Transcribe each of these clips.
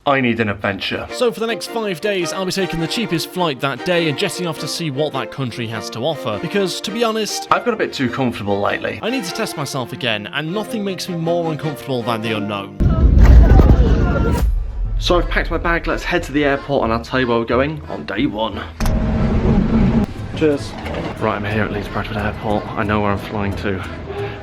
I need an adventure. So for the next 5 days, I'll be taking the cheapest flight that day and jetting off to see what that country has to offer. Because, to be honest, I've got a bit too comfortable lately. I need to test myself again, and nothing makes me more uncomfortable than the unknown. So I've packed my bag, let's head to the airport and I'll tell you where we're going on day 1. Cheers. Right, I'm here at Leeds Bradford Airport. I know where I'm flying to.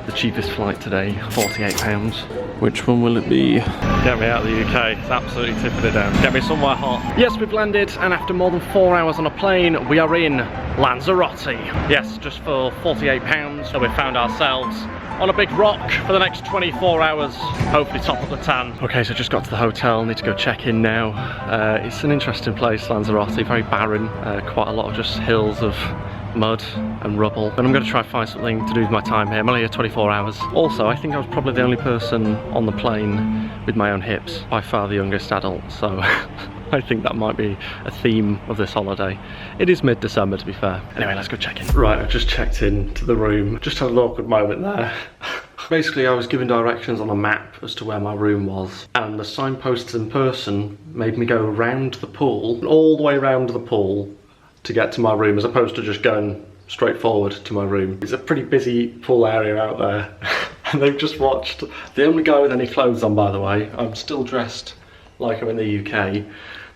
The cheapest flight today, £48. Which one will it be? Get me out of the UK, it's absolutely tipping it down. Get me somewhere hot. Yes, we've landed, and after more than 4 hours on a plane, we are in Lanzarote. Yes, just for £48, so we found ourselves on a big rock for the next 24 hours, hopefully top up the tan. Okay, so just got to the hotel, need to go check in now. It's an interesting place, Lanzarote, very barren, quite a lot of just hills of mud and rubble. But I'm going to try and find something to do with my time here. I'm only here 24 hours. Also, I think I was probably the only person on the plane with my own hips, by far the youngest adult, so I think that might be a theme of this holiday. It is mid-December, to be fair. Anyway, let's go check in. Right, I've just checked in to the room. Just had an awkward moment there. Basically, I was given directions on a map as to where my room was, and the signposts in person made me go round the pool, all the way round the pool, to get to my room, as opposed to just going straight forward to my room. It's a pretty busy pool area out there, and they've just watched, the only guy with any clothes on, by the way, I'm still dressed like I'm in the UK,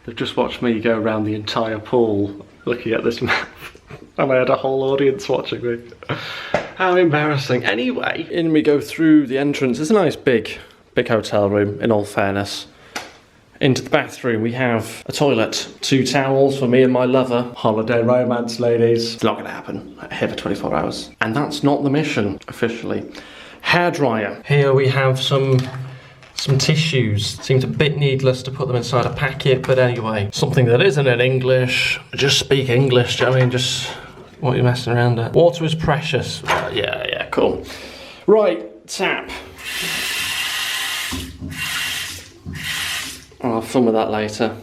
they've just watched me go around the entire pool looking at this map, and I had a whole audience watching me. How embarrassing. Anyway, in we go through the entrance. It's a nice big hotel room, in all fairness. Into the bathroom, we have a toilet, 2 towels for me and my lover. Holiday romance, ladies. It's not gonna happen. I'm here for 24 hours. And that's not the mission, officially. Hairdryer. Here we have some tissues. Seems a bit needless to put them inside a packet, but anyway. Something that isn't in English. Just speak English, do you know what I mean? Just, what are you messing around at? Water is precious. Yeah, cool. Right, tap. I'll film with that later.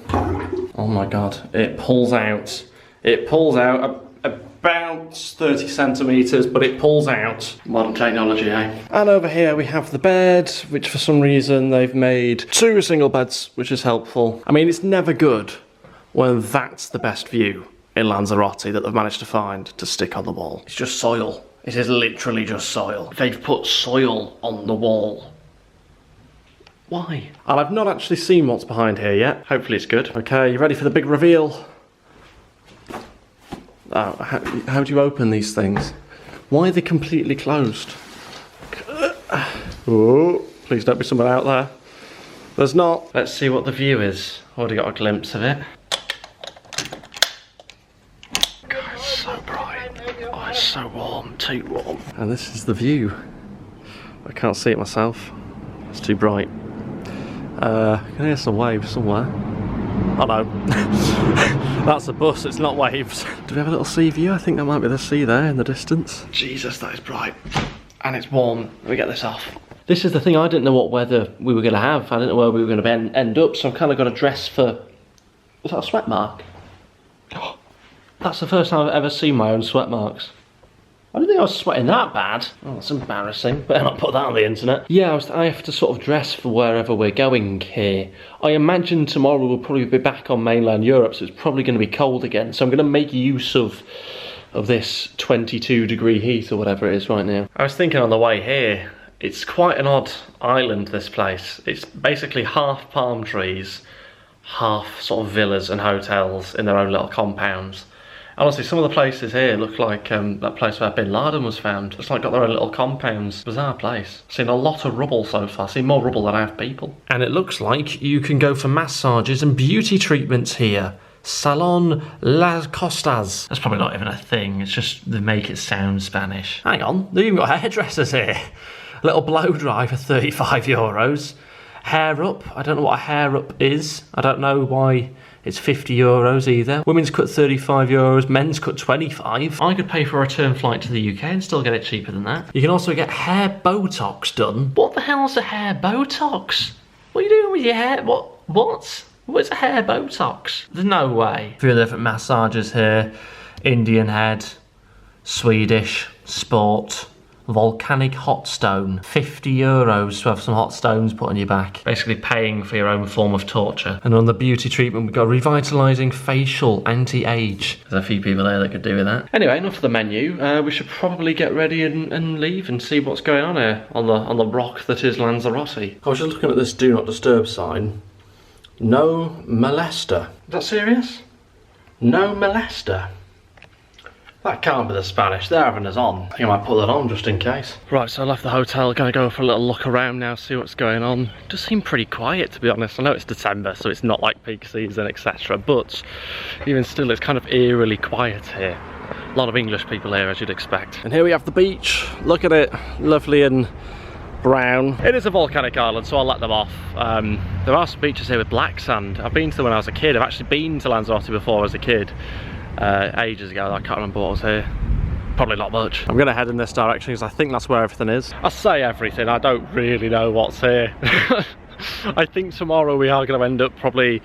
Oh my god, it pulls out. It pulls out about 30 centimetres, but it pulls out. Modern technology, eh? And over here we have the bed, which for some reason they've made 2 single beds, which is helpful. I mean, it's never good when that's the best view in Lanzarote that they've managed to find to stick on the wall. It's just soil. It is literally just soil. They've put soil on the wall. Why? And I've not actually seen what's behind here yet. Hopefully it's good. Okay, you ready for the big reveal? Oh, how do you open these things? Why are they completely closed? Oh, please don't be someone out there. There's not. Let's see what the view is. Already got a glimpse of it. God, it's so bright. Oh, it's so warm, too warm. And this is the view. I can't see it myself. It's too bright. I can hear some waves somewhere. Oh no. That's a bus, it's not waves. Do we have a little sea view? I think that might be the sea there in the distance. Jesus, that is bright. And it's warm. Let me get this off. This is the thing, I didn't know what weather we were going to have. I didn't know where we were going to end up, so I've kind of got to dress for... Was that a sweat mark? That's the first time I've ever seen my own sweat marks. I didn't think I was sweating that bad. Oh, that's embarrassing. Better not put that on the internet. Yeah, I have to sort of dress for wherever we're going here. I imagine tomorrow we'll probably be back on mainland Europe, so it's probably going to be cold again. So I'm going to make use of this 22-degree heat or whatever it is right now. I was thinking on the way here, it's quite an odd island, this place. It's basically half palm trees, half sort of villas and hotels in their own little compounds. Honestly, some of the places here look like that place where Bin Laden was found. It's like got their own little compounds. Bizarre place. Seen a lot of rubble so far. Seen more rubble than I have people. And it looks like you can go for massages and beauty treatments here. Salon Las Costas. That's probably not even a thing. It's just they make it sound Spanish. Hang on, they've even got hairdressers here. A little blow dry for €35. Hair up. I don't know what a hair up is. I don't know why it's €50 either. Women's cut €35, men's cut 25. I could pay for a return flight to the UK and still get it cheaper than that. You can also get hair Botox done. What the hell's a hair Botox? What are you doing with your hair? What? What's a hair Botox? There's no way. A few different massages here. Indian head, Swedish, sport, volcanic hot stone. €50 to have some hot stones put on your back. Basically paying for your own form of torture. And on the beauty treatment, we've got revitalising facial anti-age. There's a few people there that could do with that. Anyway, enough of the menu. We should probably get ready and leave and see what's going on here on the rock that is Lanzarote. I was just looking at this do not disturb sign. No molester. Is that serious? No molester. That can't be the Spanish. They're having us on. I think I might put that on just in case. Right, so I left the hotel, gonna go for a little look around now, see what's going on. It does seem pretty quiet, to be honest. I know it's December, so it's not like peak season, etc. But even still, it's kind of eerily quiet here. A lot of English people here, as you'd expect. And here we have the beach. Look at it, lovely and brown. It is a volcanic island, so I'll let them off. There are some beaches here with black sand. I've been to them when I was a kid. I've actually been to Lanzarote before as a kid. Ages ago. I can't remember what was here. Probably not much. I'm gonna head in this direction because I think that's where everything is. I say everything, I don't really know what's here. I think tomorrow we are gonna end up probably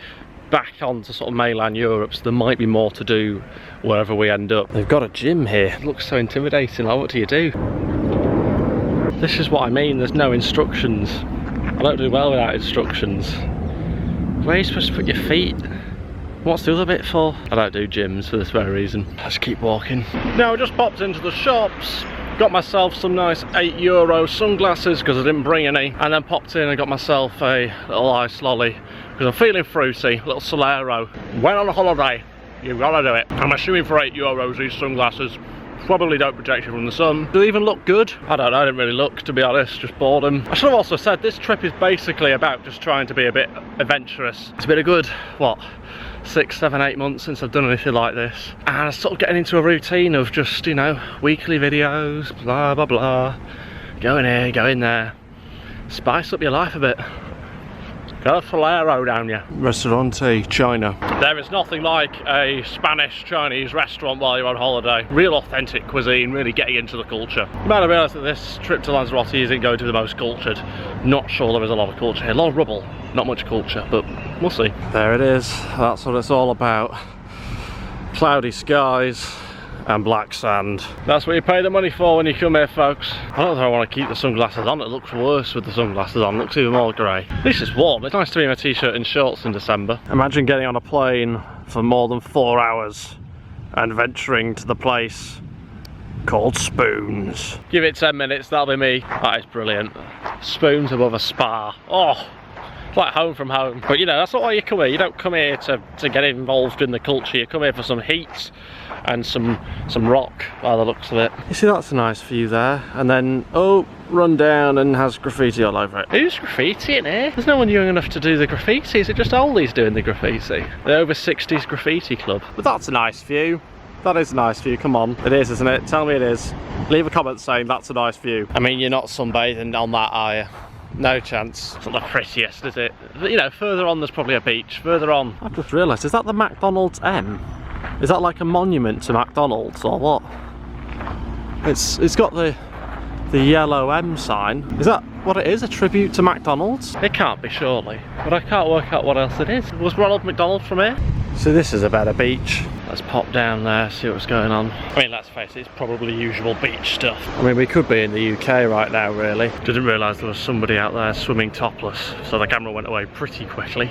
back onto sort of mainland Europe, so there might be more to do wherever we end up. They've got a gym here. It looks so intimidating. Like, what do you do? This is what I mean, there's no instructions. I don't do well without instructions. Where are you supposed to put your feet? What's the other bit for? I don't do gyms for this very reason. Let's keep walking. Now I just popped into the shops, got myself some nice €8 sunglasses because I didn't bring any, and then popped in and got myself a little ice lolly because I'm feeling fruity, a little Solero. When on a holiday, you've got to do it. I'm assuming for €8 these sunglasses probably don't protect you from the sun. Do they even look good? I don't know, I didn't really look, to be honest, just boredom. I should have also said this trip is basically about just trying to be a bit adventurous. It's been a good, what, 6, 7, 8 months since I've done anything like this, and I'm sort of getting into a routine of just, you know, weekly videos, blah blah blah, going here, going there, spice up your life a bit. Got a Solero down you. Restaurante, China. There is nothing like a Spanish Chinese restaurant while you're on holiday. Real authentic cuisine, really getting into the culture. You might have realised that this trip to Lanzarote isn't going to be the most cultured. Not sure there is a lot of culture here. A lot of rubble, not much culture, but we'll see. There it is. That's what it's all about. Cloudy skies and black sand. That's what you pay the money for when you come here, folks. I don't know if I want to keep the sunglasses on. It looks worse with the sunglasses on. It looks even more grey. At least it's warm. It's nice to be in a t-shirt and shorts in December. Imagine getting on a plane for more than 4 hours and venturing to the place called Spoons. Give it 10 minutes, that'll be me. That is brilliant. Spoons above a spa. Oh, it's like home from home. But you know, that's not why you come here. You don't come here to get involved in the culture. You come here for some heat and some rock by the looks of it. You see, that's a nice view there, and then oh, run down and has graffiti all over it. Who's graffiti in here? There's no one young enough to do the graffiti. Is it just oldies doing the graffiti? The over 60s graffiti club. But that's a nice view. That is a nice view, come on. It is, isn't it? Tell me it is. Leave a comment saying that's a nice view. I mean, you're not sunbathing on that, are you? No chance. It's not the prettiest, is it? But you know, further on there's probably a beach. Further on. I've just realised, is that the McDonald's M? Is that like a monument to McDonald's or what? It's got the yellow M sign. Is that what it is? A tribute to McDonald's? It can't be, surely. But I can't work out what else it is. Was Ronald McDonald from here? So this is a better beach. Let's pop down there, see what's going on. I mean, let's face it, it's probably usual beach stuff. I mean, we could be in the UK right now, really. Didn't realise there was somebody out there swimming topless, so the camera went away pretty quickly.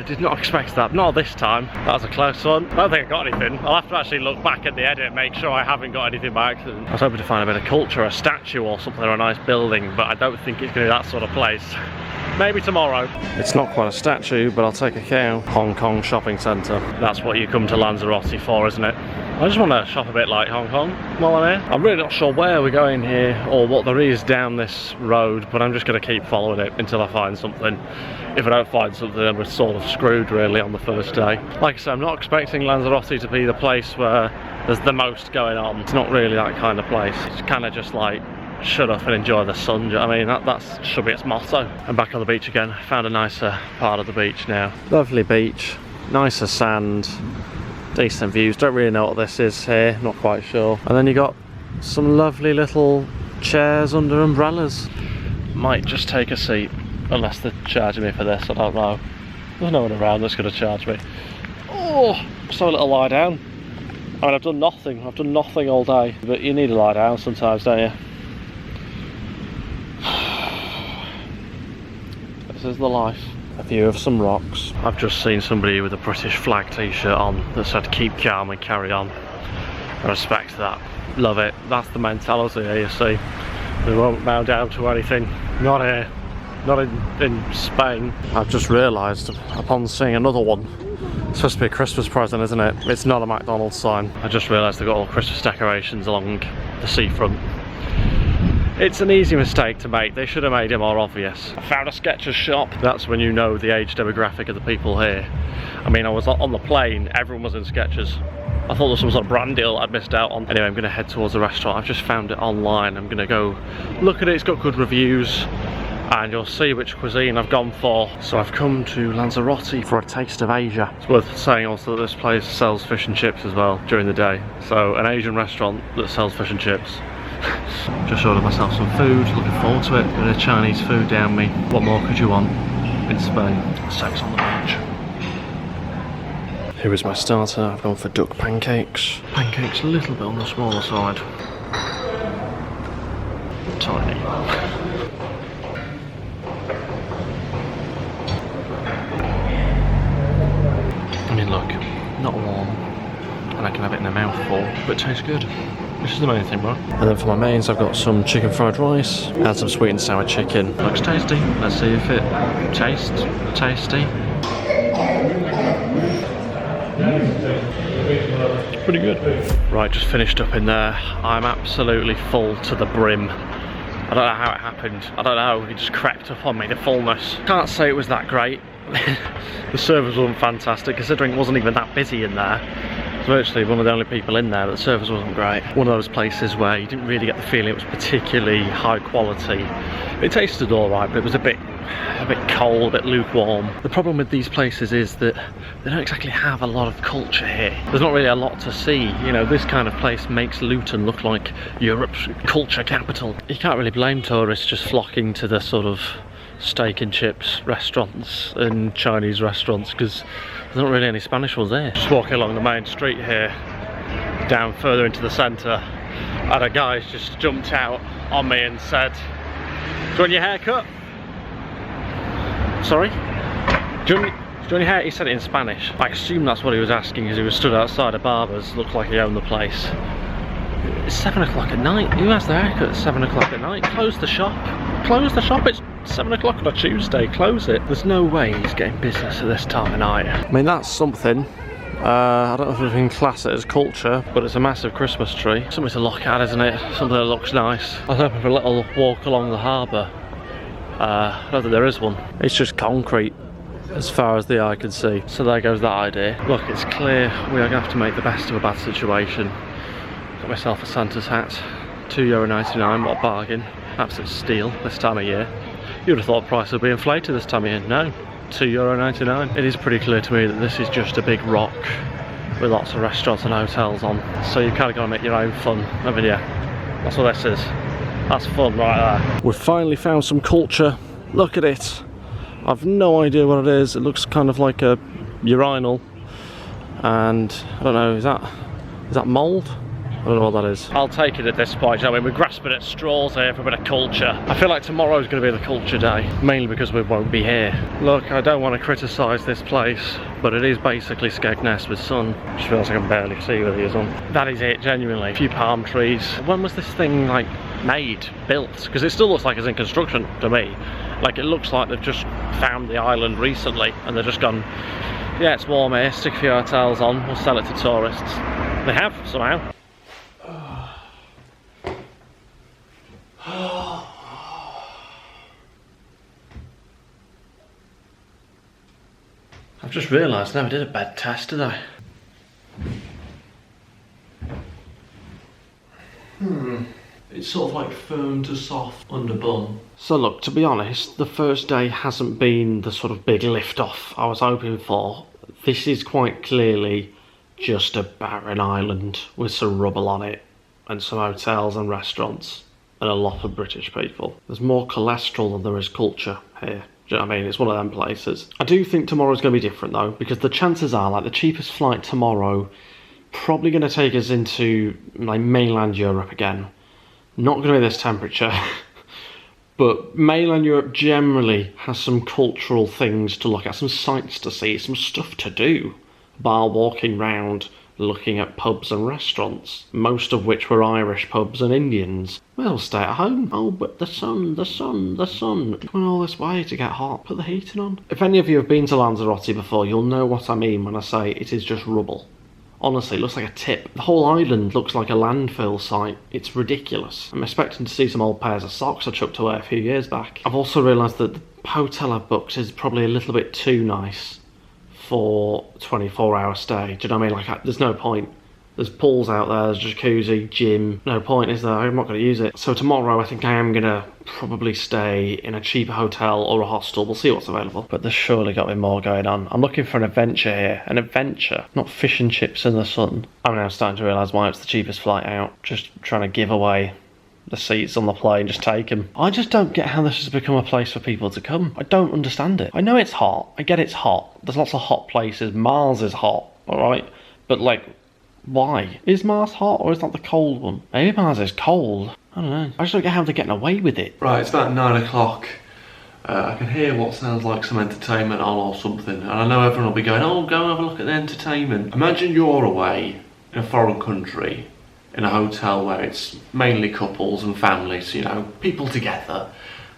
Did not expect that. Not this time. That was a close one. I don't think I got anything. I'll have to actually look back at the edit and make sure I haven't got anything by accident. I was hoping to find a bit of culture, a statue or something, or a nice building, but I don't think it's going to be that sort of place. Maybe tomorrow. It's not quite a statue, but I'll take a cow. Hong Kong shopping centre. That's what you come to Lanzarote for, isn't it? I just want to shop a bit like Hong Kong while I'm here. I'm really not sure where we're going here or what there is down this road, but I'm just going to keep following it until I find something. If I don't find something, then we're sort of screwed really on the first day. Like I said, I'm not expecting Lanzarote to be the place where there's the most going on. It's not really that kind of place. It's kind of just like shut up and enjoy the sun. I mean, that should be its motto. I'm back on the beach again. Found a nicer part of the beach now. Lovely beach, nicer sand, decent views. Don't really know what this is here, not quite sure. And then you got some lovely little chairs under umbrellas. Might just take a seat, unless they're charging me for this, I don't know. There's no one around that's going to charge me. Oh, so a little lie down. I mean, I've done nothing all day, but you need to lie down sometimes, don't you? is the life. A view of some rocks. I've just seen somebody with a British flag t-shirt on that said keep calm and carry on. I respect that. Love it. That's the mentality here, you see. We won't bow down to anything. Not here. Not in Spain. I've just realised upon seeing another one. It's supposed to be a Christmas present, isn't it? It's not a McDonald's sign. I just realised they've got all Christmas decorations along the seafront. It's an easy mistake to make. They should have made it more obvious. I found a Skechers shop. That's when you know the age demographic of the people here. I mean, I was on the plane, everyone was in Skechers. I thought there was some sort of brand deal I'd missed out on. Anyway, I'm going to head towards the restaurant. I've just found it online. I'm going to go look at it. It's got good reviews. And you'll see which cuisine I've gone for. So I've come to Lanzarote for a taste of Asia. It's worth saying also that this place sells fish and chips as well during the day. So an Asian restaurant that sells fish and chips. Just ordered myself some food, looking forward to it. Bit of Chinese food down me. What more could you want in Spain? Sex on the beach. Here is my starter. I've gone for duck pancakes. Pancakes a little bit on the smaller side. Tiny. I mean, look, not warm, and I can have it in a mouthful, but it tastes good. Which is the main thing, right? And then for my mains, I've got some chicken fried rice and some sweet and sour chicken. Looks tasty. Let's see if it tastes tasty. Pretty good. Right, just finished up in there. I'm absolutely full to the brim. I don't know how it happened. I don't know, it just crept up on me, the fullness. Can't say it was that great. The service wasn't fantastic, considering it wasn't even that busy in there. I was virtually one of the only people in there, but the service wasn't great. One of those places where you didn't really get the feeling it was particularly high quality. It tasted alright, but it was a bit cold, a bit lukewarm. The problem with these places is that they don't exactly have a lot of culture here. There's not really a lot to see. You know, this kind of place makes Luton look like Europe's culture capital. You can't really blame tourists just flocking to the sort of steak and chips restaurants and Chinese restaurants, because there's not really any Spanish ones there. Just walking along the main street here, down further into the centre, and a guy's just jumped out on me and said, "Do you want your haircut?" Sorry? Do you want your hair? He said it in Spanish. I assume that's what he was asking, because he was stood outside a barber's, looked like he owned the place. It's 7 o'clock at night. Who has their haircut at 7 o'clock at night? Close the shop. Close the shop. It's 7 o'clock on a Tuesday. Close it. There's no way he's getting business at this time of night. I mean, that's something. I don't know if we can class it as culture, but it's a massive Christmas tree. Something to look at, isn't it? Something that looks nice. I was hoping for a little walk along the harbour. I don't think there is one. It's just concrete as far as the eye can see. So there goes that idea. Look, it's clear we are going to have to make the best of a bad situation. Got myself a Santa's hat. €2.99, what a bargain. Absolute steal this time of year. You would have thought the price would be inflated this time of year. No, €2.99. It is pretty clear to me that this is just a big rock with lots of restaurants and hotels on. So you've kind of got to make your own fun, haven't you? That's what this is. That's fun right there. We've finally found some culture. Look at it. I've no idea what it is. It looks kind of like a urinal. And I don't know, is that mould? I don't know what that is. I'll take it at this point. I mean, we're grasping at straws here for a bit of culture. I feel like tomorrow's going to be the culture day, mainly because we won't be here. Look, I don't want to criticise this place, but it is basically Skegness with sun. Just feels like I can barely see with these on. That is it, genuinely. A few palm trees. When was this thing, like, made, built? Because it still looks like it's in construction to me. Like, it looks like they've just found the island recently, and they've just gone, yeah, it's warm here, stick a few hotels on, we'll sell it to tourists. They have, somehow. I've just realised I never did a bed test, did I? It's sort of like firm to soft under bun. So look, to be honest, the first day hasn't been the sort of big lift off I was hoping for. This is quite clearly just a barren island with some rubble on it and some hotels and restaurants and a lot of British people. There's more cholesterol than there is culture here. Do you know what I mean? It's one of them places. I do think tomorrow's going to be different though, because the chances are, like, the cheapest flight tomorrow probably going to take us into like mainland Europe again. Not going to be this temperature, But mainland Europe generally has some cultural things to look at, some sights to see, some stuff to do, bar walking round, looking at pubs and restaurants, most of which were Irish pubs and Indians. We'll stay at home. Oh, but the sun. Coming all this way to get hot, put the heating on. If any of you have been to Lanzarote before, you'll know what I mean when I say it is just rubble. Honestly, it looks like a tip. The whole island looks like a landfill site. It's ridiculous. I'm expecting to see some old pairs of socks I chucked away a few years back. I've also realised that the hotel I've booked is probably a little bit too nice for 24-hour stay. Do you know what I mean? Like, there's no point. There's pools out there, there's jacuzzi, gym. No point, is there? I'm not going to use it. So tomorrow I think I am going to probably stay in a cheaper hotel or a hostel. We'll see what's available. But there's surely got to be more going on. I'm looking for an adventure here. An adventure. Not fish and chips in the sun. I'm now starting to realise why it's the cheapest flight out. Just trying to give away the seats on the plane, just take them. I just don't get how this has become a place for people to come. I don't understand it. I know it's hot. I get it's hot. There's lots of hot places. Mars is hot, alright? But like, why? Is Mars hot or is that the cold one? Maybe Mars is cold. I don't know. I just don't get how they're getting away with it. Right, it's about 9 o'clock. I can hear what sounds like some entertainment on or something. And I know everyone will be going, oh, go and have a look at the entertainment. Imagine you're away in a foreign country, in a hotel where it's mainly couples and families, you know, people together,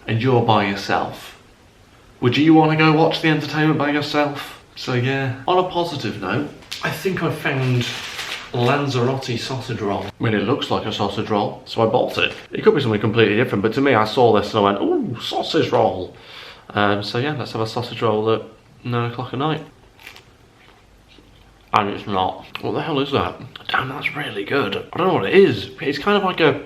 and you're by yourself. Would you want to go watch the entertainment by yourself? So yeah, on a positive note, I think I found Lanzarote sausage roll. I mean, it looks like a sausage roll, so I bought it. It could be something completely different, but to me, I saw this and I went, ooh, sausage roll. So yeah, let's have a sausage roll at 9 o'clock at night. And it's not. What the hell is that? Damn, that's really good. I don't know what it is. It's kind of like a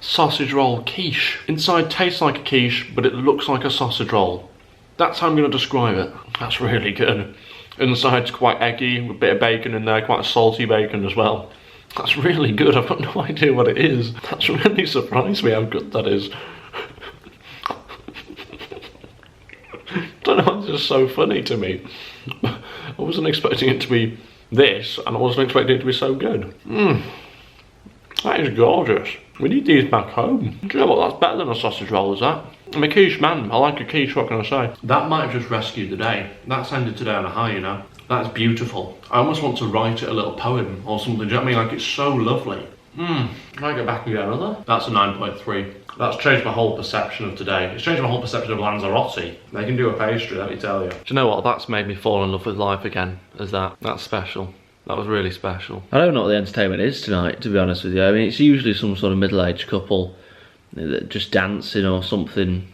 sausage roll quiche. Inside tastes like a quiche, but it looks like a sausage roll. That's how I'm going to describe it. That's really good. Inside's quite eggy, with a bit of bacon in there, quite a salty bacon as well. That's really good. I've got no idea what it is. That's really surprised me how good that is. I don't know, it's just so funny to me. I wasn't expecting it to be this, and I wasn't expecting it to be so good. That is gorgeous. We need these back home. Do you know what, that's better than a sausage roll, is that? I'm a quiche man, I like a quiche, what can I say? That might have just rescued the day. That's ended today on a high, you know. That's beautiful. I almost want to write it a little poem or something, do you know what I mean? Like, it's so lovely. Can I go back and get another? That's a 9.3. That's changed my whole perception of today. It's changed my whole perception of Lanzarote. They can do a pastry, let me tell you. Do you know what? That's made me fall in love with life again, is that. That's special. That was really special. I don't know what the entertainment is tonight, to be honest with you. I mean, it's usually some sort of middle-aged couple just dancing or something,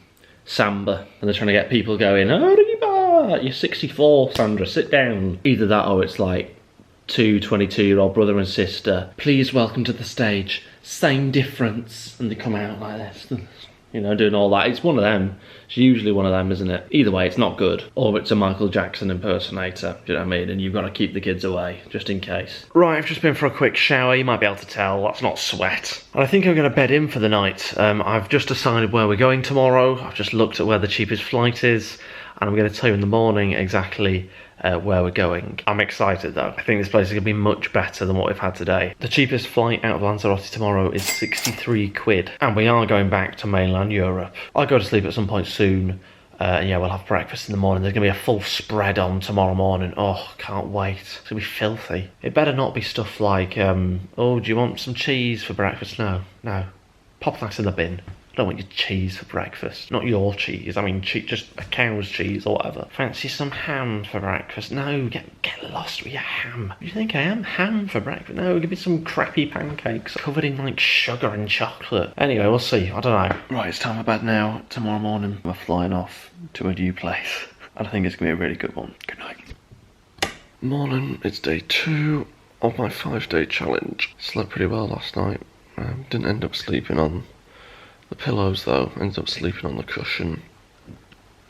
samba, and they're trying to get people going, oh, you're 64, Sandra, sit down. Either that or it's like two 22-year-old brother and sister, please welcome to the stage, same difference, and they come out like this, you know, doing all that. It's one of them. It's usually one of them, isn't it? Either way, it's not good. Or it's a Michael Jackson impersonator, do you know what I mean? And you've got to keep the kids away, just in case. Right, I've just been for a quick shower. You might be able to tell, that's not sweat. And I think I'm going to bed in for the night. I've just decided where we're going tomorrow. I've just looked at where the cheapest flight is, and I'm going to tell you in the morning exactly where we're going. I'm excited though. I think this place is going to be much better than what we've had today. The cheapest flight out of Lanzarote tomorrow is 63 quid. And we are going back to mainland Europe. I'll go to sleep at some point soon. And yeah, we'll have breakfast in the morning. There's going to be a full spread on tomorrow morning. Oh, can't wait. It's going to be filthy. It better not be stuff like, oh, do you want some cheese for breakfast? No, no. Pop that in the bin. I don't want your cheese for breakfast. Not your cheese, I mean just a cow's cheese or whatever. Fancy some ham for breakfast? No, get lost with your ham. What do you think I am? Ham for breakfast? No, give me some crappy pancakes covered in like sugar and chocolate. Anyway, we'll see, I don't know. Right, it's time for bed now. Tomorrow morning we're flying off to a new place. And I think it's going to be a really good one. Good night. Morning, it's day 2 of my 5-day challenge. Slept pretty well last night. Didn't end up sleeping on the pillows though, ended up sleeping on the cushion.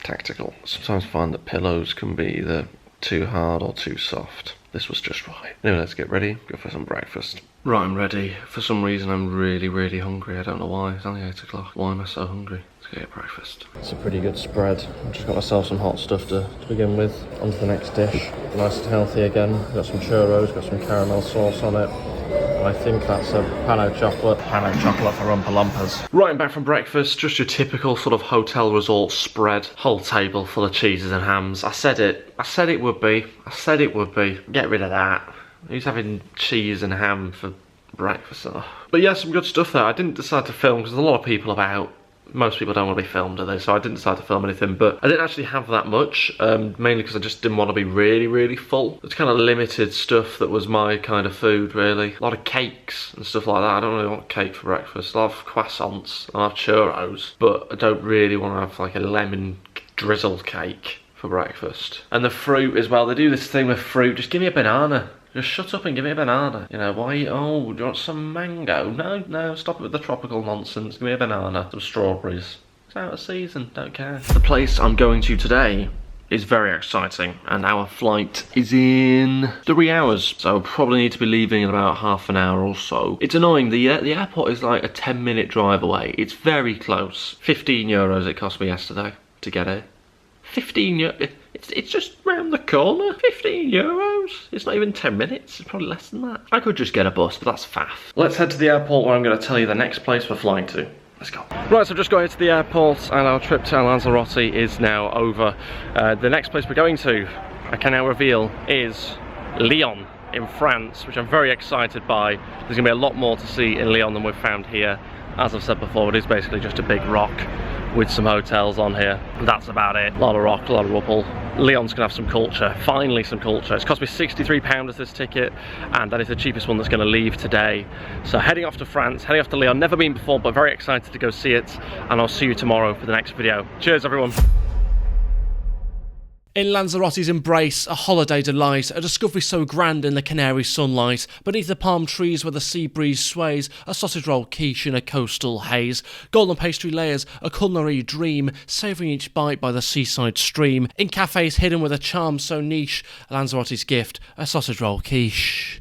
Tactical. Sometimes I find that pillows can be either too hard or too soft. This was just right. Anyway, let's get ready, go for some breakfast. Right, I'm ready. For some reason I'm really hungry. I don't know why. It's only 8 o'clock. Why am I so hungry? Let's get breakfast. It's a pretty good spread. I've just got myself some hot stuff to begin with. On to the next dish. Nice and healthy again. Got some churros, got some caramel sauce on it. I think that's a pano chocolate. Pano chocolate for Oompa Loompas. Right, back from breakfast, just your typical sort of hotel resort spread. Whole table full of cheeses and hams. I said it. I said it would be. I said it would be. Get rid of that. Who's having cheese and ham for breakfast? Oh. But yeah, some good stuff there. I didn't decide to film because there's a lot of people about. Most people don't want to be filmed, do they? So I didn't decide to film anything, but I didn't actually have that much, mainly because I just didn't want to be really, really full. It's kind of limited stuff that was my kind of food, really. A lot of cakes and stuff like that. I don't really want cake for breakfast. A lot of croissants, I have churros, but I don't really want to have like a lemon drizzled cake for breakfast. And the fruit as well, they do this thing with fruit, just give me a banana. Just shut up and give me a banana. You know, why? Oh, do you want some mango? No, stop it with the tropical nonsense. Give me a banana. Some strawberries. It's out of season, don't care. The place I'm going to today is very exciting, and our flight is in 3 hours, so I'll probably need to be leaving in about half an hour or so. It's annoying, the airport is like a 10-minute drive away. It's very close. €15 it cost me yesterday to get here. 15 euros. It's just round the corner. 15 euros. It's not even 10 minutes. It's probably less than that. I could just get a bus, but that's faff. Let's head to the airport where I'm going to tell you the next place we're flying to. Let's go. Right, so I've just got into the airport and our trip to Lanzarote is now over. The next place we're going to, I can now reveal, is Lyon in France, which I'm very excited by. There's going to be a lot more to see in Lyon than we've found here. As I've said before, it is basically just a big rock with some hotels on here. That's about it. A lot of rock, a lot of rubble. Lyon's gonna have some culture, finally some culture. It's cost me £63 as this ticket, and that is the cheapest one that's gonna leave today. So heading off to France, heading off to Lyon. Never been before, but very excited to go see it, and I'll see you tomorrow for the next video. Cheers, everyone. In Lanzarote's embrace, a holiday delight, a discovery so grand in the Canary sunlight. Beneath the palm trees where the sea breeze sways, a sausage roll quiche in a coastal haze. Golden pastry layers, a culinary dream, savouring each bite by the seaside stream. In cafes hidden with a charm so niche, Lanzarote's gift, a sausage roll quiche.